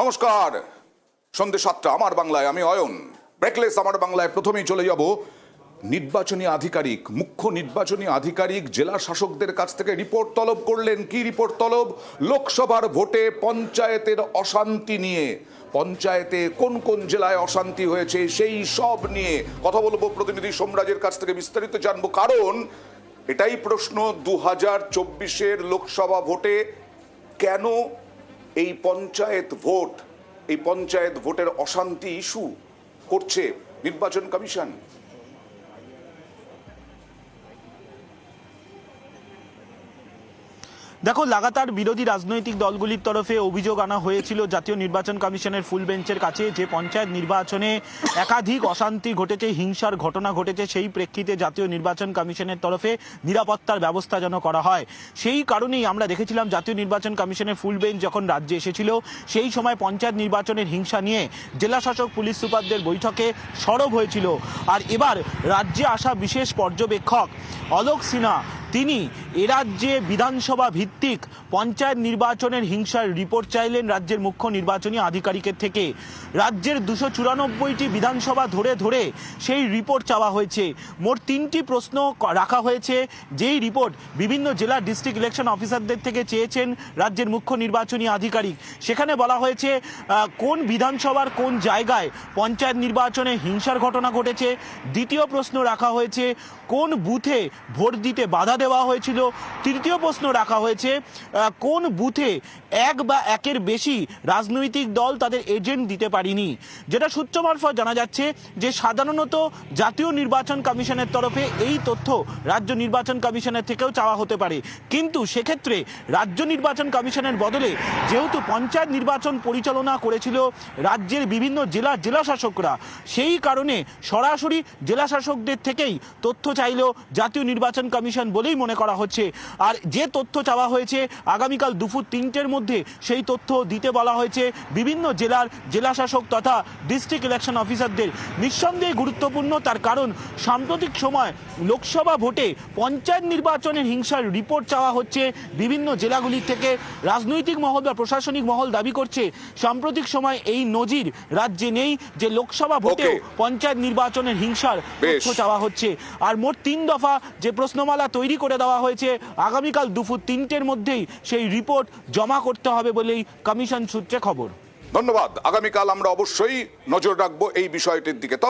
নমস্কার, সন্ধ্যে 7টা আমার বাংলায়, আমি অয়ন। ব্রেকলেস আমার বাংলায় প্রথমেই চলে যাব নির্বাচনী আধিকারিক, মুখ্য নির্বাচনী আধিকারিক জেলা শাসকদের কাছ থেকে রিপোর্ট তলব করলেন। কি রিপোর্ট তলব? লোকসভার ভোটে পঞ্চায়েতের অশান্তি নিয়ে, পঞ্চায়েতে কোন কোন জেলায় অশান্তি হয়েছে সেই সব নিয়ে কথা বলবো প্রতিনিধি সোমরাজের কাছ থেকে, বিস্তারিত জানবো। কারণ এটাই প্রশ্ন, 2024-এর লোকসভা ভোটে কেন এই পঞ্চায়েত ভোটের অশান্তি ইস্যু করছে নির্বাচন কমিশন। দেখো, লাগাতার বিরোধী রাজনৈতিক দলগুলির তরফে অভিযোগ আনা হয়েছিল জাতীয় নির্বাচন কমিশনের ফুল বেঞ্চের কাছে যে পঞ্চায়েত নির্বাচনে একাধিক অশান্তি ঘটেছে, হিংসার ঘটনা ঘটেছে। সেই প্রেক্ষিতে জাতীয় নির্বাচন কমিশনের তরফে নিরাপত্তার ব্যবস্থা যেন করা হয়। সেই কারণেই আমরা দেখেছিলাম জাতীয় নির্বাচন কমিশনের ফুল বেঞ্চ যখন রাজ্যে এসেছিল সেই সময় পঞ্চায়েত নির্বাচনের হিংসা নিয়ে জেলা শাসক পুলিশ সুপারদের বৈঠকে সরব হয়েছিল। আর এবার রাজ্যে আসা বিশেষ পর্যবেক্ষক অলোক সিনহা তিনি এ রাজ্যে বিধানসভা ভিত্তিক পঞ্চায়েত নির্বাচনের হিংসার রিপোর্ট চাইলেন রাজ্যের মুখ্য নির্বাচনী আধিকারিকের থেকে। রাজ্যের 294টি বিধানসভা ধরে ধরে সেই রিপোর্ট চাওয়া হয়েছে। মোট 3টি প্রশ্ন রাখা হয়েছে, যেই রিপোর্ট বিভিন্ন জেলার ডিস্ট্রিক্ট ইলেকশন অফিসারদের থেকে চেয়েছেন রাজ্যের মুখ্য নির্বাচনী আধিকারিক। সেখানে বলা হয়েছে কোন বিধানসভার কোন জায়গায় পঞ্চায়েত নির্বাচনে হিংসার ঘটনা ঘটেছে। দ্বিতীয় প্রশ্ন রাখা হয়েছে কোন বুথে ভোট দিতে বাধা দেওয়া হয়েছিল। তৃতীয় প্রশ্ন রাখা হয়েছে কোন বুথে এক বা একের বেশি রাজনৈতিক দল তাদের এজেন্ট দিতে পারেনি। যেটা সূত্র মারফত জানা যাচ্ছে যে সাধারণত জাতীয় নির্বাচন কমিশনের তরফে এই তথ্য রাজ্য নির্বাচন কমিশনের থেকেও চাওয়া হতে পারে, কিন্তু সেক্ষেত্রে রাজ্য নির্বাচন কমিশনের বদলে যেহেতু পঞ্চায়েত নির্বাচন পরিচালনা করেছিল রাজ্যের বিভিন্ন জেলা শাসকরা, সেই কারণে সরাসরি জেলা শাসকদের থেকেই তথ্য চাইল জাতীয় নির্বাচন কমিশন বলেই মনে করা হচ্ছে। আর যে তথ্য চাওয়া হয়েছে আগামীকাল দুপুর 3টের মধ্যে সেই তথ্য দিতে বলা হয়েছে বিভিন্ন জেলার জেলা শাসক তথা ডিস্ট্রিক্ট ইলেকশন অফিসারদের। নিঃসন্দেহে গুরুত্বপূর্ণ, তার কারণ সাম্প্রতিক সময় লোকসভা ভোটে পঞ্চায়েত নির্বাচনের হিংসার রিপোর্ট চাওয়া হচ্ছে বিভিন্ন জেলাগুলির থেকে। রাজনৈতিক মহল বা প্রশাসনিক মহল দাবি করছে সাম্প্রতিক সময় এই নজির রাজ্যে নেই যে লোকসভা ভোটেও পঞ্চায়েত নির্বাচনের হিংসার তথ্য চাওয়া হচ্ছে। আর মোট 3 দফা যে প্রশ্নমালা তৈরি করে দেওয়া হয়েছে, আগামীকাল দুপুর 3টের মধ্যেই সেই রিপোর্ট জমা করতে হবে বলেই কমিশন সূত্রে খবর। ধন্যবাদ। আগামীকাল আমরা অবশ্যই নজর রাখবো এই বিষয়টির দিকে।